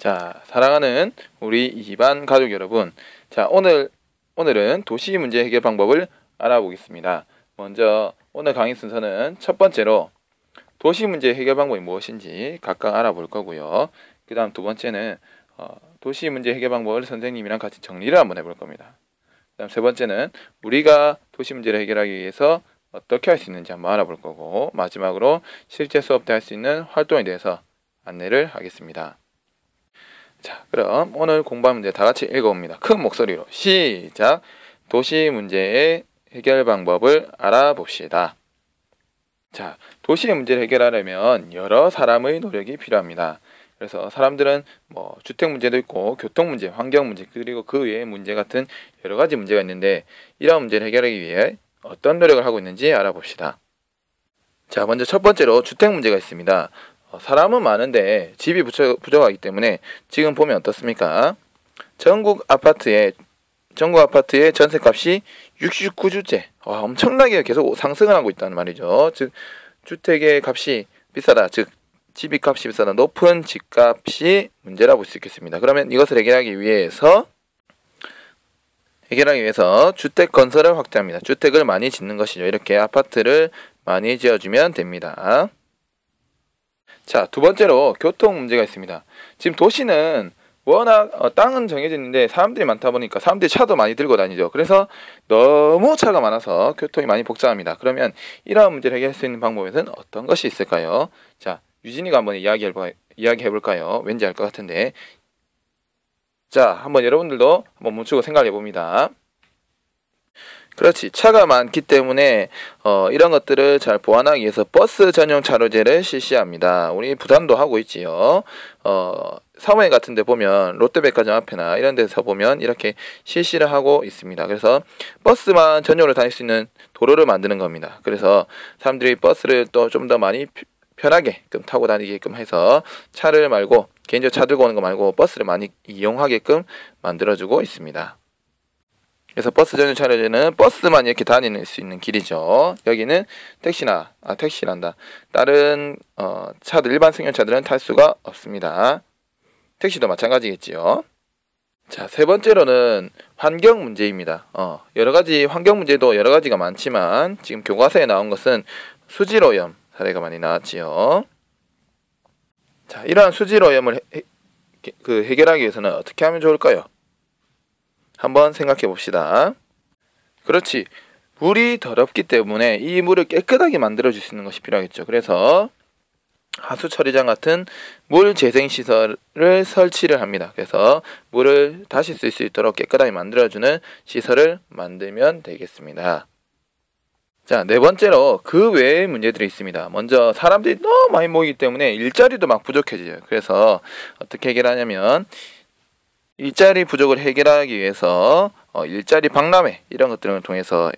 자, 사랑하는 우리 2반 가족 여러분. 자, 오늘은 도시 문제 해결 방법을 알아보겠습니다. 먼저 오늘 강의 순서는 첫 번째로 도시 문제 해결 방법이 무엇인지 각각 알아볼 거고요. 그 다음 두 번째는 도시 문제 해결 방법을 선생님이랑 같이 정리를 한번 해볼 겁니다. 그 다음 세 번째는 우리가 도시 문제를 해결하기 위해서 어떻게 할 수 있는지 한번 알아볼 거고, 마지막으로 실제 수업 때 할 수 있는 활동에 대해서 안내를 하겠습니다. 자, 그럼 오늘 공부한 문제 다 같이 읽어봅니다. 큰 목소리로 시작! 도시 문제의 해결 방법을 알아봅시다. 자, 도시 문제를 해결하려면 여러 사람의 노력이 필요합니다. 그래서 사람들은 주택 문제도 있고 교통 문제, 환경 문제, 그리고 그 외의 문제 같은 여러 가지 문제가 있는데, 이런 문제를 해결하기 위해 어떤 노력을 하고 있는지 알아봅시다. 자, 먼저 첫 번째로 주택 문제가 있습니다. 사람은 많은데 집이 부족하기 때문에 지금 보면 어떻습니까? 전국 아파트의 전세값이 69주째 엄청나게 계속 상승을 하고 있다는 말이죠. 즉 주택의 값이 비싸다, 즉 집이 값이 비싸다, 높은 집값이 문제라고 볼 수 있겠습니다. 그러면 이것을 해결하기 위해서 주택 건설을 확대합니다. 주택을 많이 짓는 것이죠. 이렇게 아파트를 많이 지어주면 됩니다. 자, 두 번째로 교통 문제가 있습니다. 지금 도시는 워낙 땅은 정해져 있는데 사람들이 많다 보니까 사람들이 차도 많이 들고 다니죠. 그래서 너무 차가 많아서 교통이 많이 복잡합니다. 그러면 이러한 문제를 해결할 수 있는 방법에는 어떤 것이 있을까요? 자, 유진이가 한번 이야기해볼까요? 왠지 알 것 같은데. 자, 한번 여러분들도 한번 멈추고 생각해 봅니다. 그렇지, 차가 많기 때문에 이런 것들을 잘 보완하기 위해서 버스 전용 차로제를 실시합니다. 우리 부산도 하고 있지요. 사무회 같은 데 보면 롯데백화점 앞에나 이런 데서 보면 이렇게 실시를 하고 있습니다. 그래서 버스만 전용으로 다닐 수 있는 도로를 만드는 겁니다. 그래서 사람들이 버스를 또 좀 더 많이 편하게끔 타고 다니게끔 해서 차를 말고, 개인적으로 차 들고 오는 거 말고 버스를 많이 이용하게끔 만들어주고 있습니다. 그래서 버스 전용 차로제는 버스만 이렇게 다닐 수 있는 길이죠. 여기는 택시란다. 다른 차들, 일반 승용차들은 탈 수가 없습니다. 택시도 마찬가지겠지요. 자, 세 번째로는 환경 문제입니다. 환경 문제도 여러 가지가 많지만 지금 교과서에 나온 것은 수질오염 사례가 많이 나왔지요. 자, 이러한 수질오염을 해결하기 위해서는 어떻게 하면 좋을까요? 한번 생각해 봅시다. 그렇지, 물이 더럽기 때문에 이 물을 깨끗하게 만들어 줄 수 있는 것이 필요하겠죠. 그래서 하수 처리장 같은 물 재생 시설을 설치를 합니다. 그래서 물을 다시 쓸 수 있도록 깨끗하게 만들어주는 시설을 만들면 되겠습니다. 자, 네 번째로 그 외의 문제들이 있습니다. 먼저 사람들이 너무 많이 모이기 때문에 일자리도 막 부족해져요. 그래서 어떻게 해결하냐면, 일자리 부족을 해결하기 위해서 일자리 박람회 이런 것들을 통해서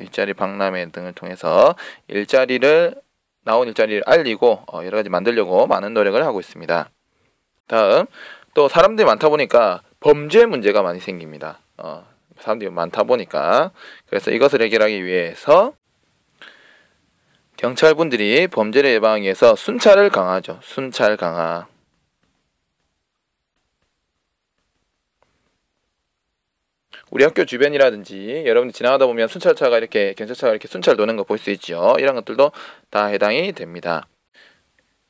나온 일자리를 알리고 여러 가지 만들려고 많은 노력을 하고 있습니다. 다음, 또 사람들이 많다 보니까 범죄 문제가 많이 생깁니다. 사람들이 많다 보니까. 그래서 이것을 해결하기 위해서 경찰분들이 범죄를 예방하기 위해서 순찰을 강화하죠. 순찰 강화. 우리 학교 주변이라든지 여러분들 지나가다 보면 경찰차가 이렇게 순찰 도는 거 볼 수 있죠. 이런 것들도 다 해당이 됩니다.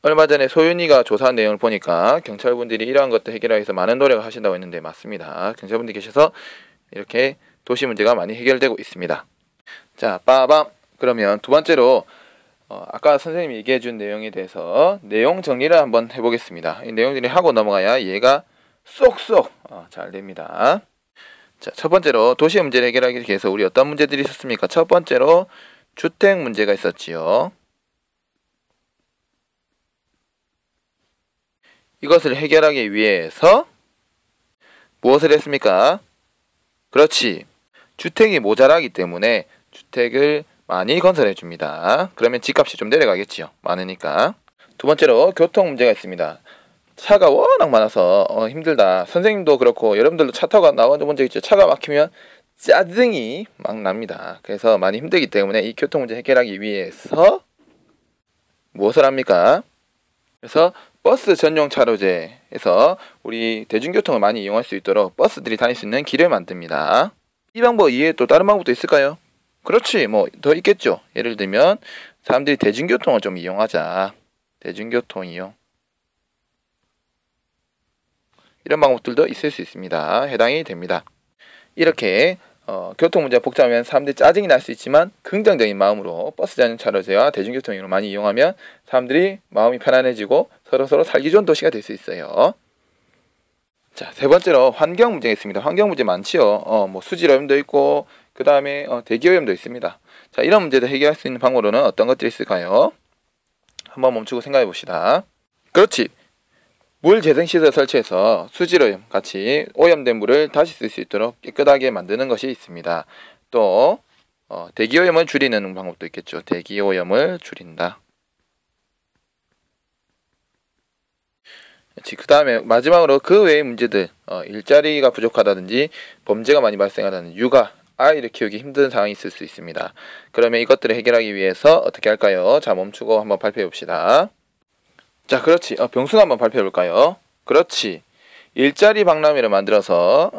얼마 전에 소윤이가 조사한 내용을 보니까 경찰분들이 이러한 것들 해결하기 위해서 많은 노력을 하신다고 했는데 맞습니다. 경찰분들이 계셔서 이렇게 도시 문제가 많이 해결되고 있습니다. 자, 빠밤! 그러면 두 번째로 아까 선생님이 얘기해 준 내용에 대해서 내용 정리를 한번 해보겠습니다. 이 내용 정리 하고 넘어가야 이해가 쏙쏙 잘 됩니다. 자, 첫 번째로 도시 문제를 해결하기 위해서 우리 어떤 문제들이 있었습니까? 첫 번째로 주택 문제가 있었지요. 이것을 해결하기 위해서 무엇을 했습니까? 그렇지, 주택이 모자라기 때문에 주택을 많이 건설해 줍니다. 그러면 집값이 좀 내려가겠지요. 많으니까. 두 번째로 교통 문제가 있습니다. 차가 워낙 많아서 힘들다. 선생님도 그렇고 여러분들도 차 타고 나가본 적 있죠. 차가 막히면 짜증이 막 납니다. 그래서 많이 힘들기 때문에 이 교통 문제 해결하기 위해서 무엇을 합니까? 그래서 버스 전용 차로제에서 우리 대중교통을 많이 이용할 수 있도록 버스들이 다닐 수 있는 길을 만듭니다. 이 방법 이외에 또 다른 방법도 있을까요? 그렇지, 뭐 더 있겠죠. 예를 들면 사람들이 대중교통을 좀 이용하자. 대중교통 이용. 이런 방법들도 있을 수 있습니다. 해당이 됩니다. 이렇게 교통 문제가 복잡하면 사람들이 짜증이 날 수 있지만 긍정적인 마음으로 버스 전용 차로제와 대중교통 이용을 많이 이용하면 사람들이 마음이 편안해지고 서로서로 살기 좋은 도시가 될 수 있어요. 자, 세 번째로 환경 문제가 있습니다. 환경 문제 많지요. 뭐 수질 오염도 있고 그 다음에 대기 오염도 있습니다. 자, 이런 문제도 해결할 수 있는 방법으로는 어떤 것들이 있을까요? 한번 멈추고 생각해 봅시다. 그렇지. 물 재생시설 설치해서 수질오염 같이 오염된 물을 다시 쓸 수 있도록 깨끗하게 만드는 것이 있습니다. 또 대기오염을 줄이는 방법도 있겠죠. 대기오염을 줄인다. 그 다음에 마지막으로 그 외의 문제들, 일자리가 부족하다든지 범죄가 많이 발생하다든지 육아, 아이를 키우기 힘든 상황이 있을 수 있습니다. 그러면 이것들을 해결하기 위해서 어떻게 할까요? 자, 멈추고 한번 발표해 봅시다. 자, 그렇지. 병수가 한번 발표해 볼까요? 그렇지. 일자리 박람회를 만들어서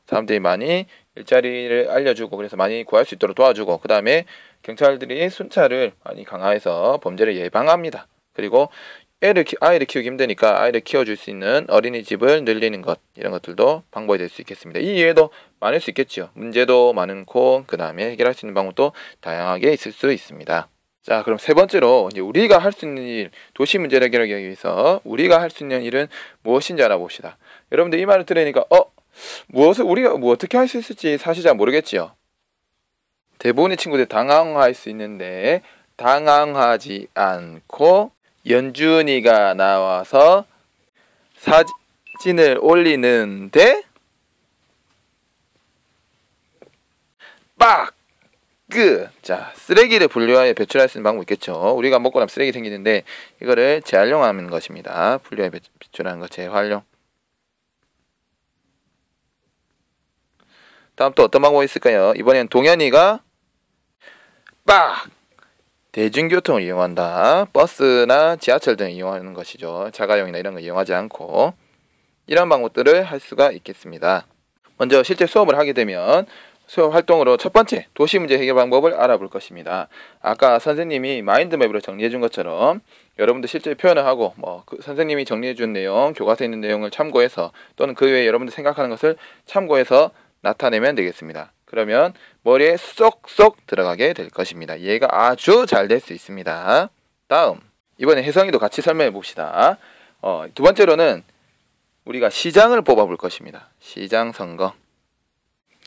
사람들이 많이 일자리를 알려주고 그래서 많이 구할 수 있도록 도와주고 그 다음에 경찰들이 순찰을 많이 강화해서 범죄를 예방합니다. 그리고 아이를 키우기 힘드니까 아이를 키워줄 수 있는 어린이집을 늘리는 것, 이런 것들도 방법이 될 수 있겠습니다. 이 이외에도 많을 수 있겠죠. 문제도 많고 그 다음에 해결할 수 있는 방법도 다양하게 있을 수 있습니다. 자, 그럼 세 번째로 이제 우리가 할 수 있는 일, 도시 문제를 해결하기 위해서 우리가 할 수 있는 일은 무엇인지 알아봅시다. 여러분들 이 말을 들으니까 무엇을 우리가 어떻게 할 수 있을지 사실 잘 모르겠지요. 대부분의 친구들 당황할 수 있는데 당황하지 않고 연준이가 나와서 사진을 올리는데 빡! 자, 쓰레기를 분류하여 배출할 수 있는 방법이 있겠죠. 우리가 먹고 나면 쓰레기 생기는데 이거를 재활용하는 것입니다. 분류하여 배출하는 것, 재활용. 다음 또 어떤 방법이 있을까요? 이번엔 동현이가 빡! 대중교통을 이용한다. 버스나 지하철 등을 이용하는 것이죠. 자가용이나 이런 거 이용하지 않고 이런 방법들을 할 수가 있겠습니다. 먼저 실제 수업을 하게 되면 수업 활동으로 첫 번째 도시 문제 해결 방법을 알아볼 것입니다. 아까 선생님이 마인드맵으로 정리해 준 것처럼 여러분들 실제 표현을 하고 그 선생님이 정리해 준 내용, 교과서에 있는 내용을 참고해서 또는 그 외에 여러분들 생각하는 것을 참고해서 나타내면 되겠습니다. 그러면 머리에 쏙쏙 들어가게 될 것입니다. 이해가 아주 잘 될 수 있습니다. 다음, 이번에 혜성이도 같이 설명해 봅시다. 두 번째로는 우리가 시장을 뽑아볼 것입니다. 시장 선거.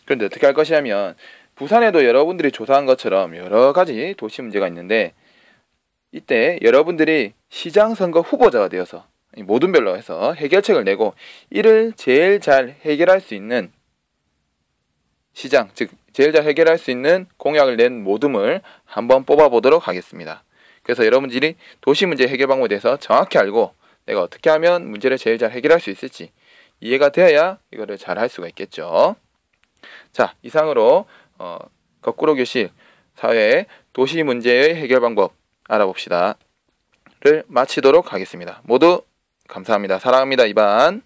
그런데 어떻게 할 것이냐면 부산에도 여러분들이 조사한 것처럼 여러 가지 도시 문제가 있는데 이때 여러분들이 시장 선거 후보자가 되어서 모든 별로 해서 해결책을 내고 이를 제일 잘 해결할 수 있는 시장, 즉 제일 잘 해결할 수 있는 공약을 낸 모둠을 한번 뽑아보도록 하겠습니다. 그래서 여러분들이 도시 문제 해결 방법에 대해서 정확히 알고 내가 어떻게 하면 문제를 제일 잘 해결할 수 있을지 이해가 되어야 이거를 잘 할 수가 있겠죠. 자, 이상으로 거꾸로 교실 사회 도시 문제의 해결 방법 알아봅시다를 마치도록 하겠습니다. 모두 감사합니다. 사랑합니다. 2반.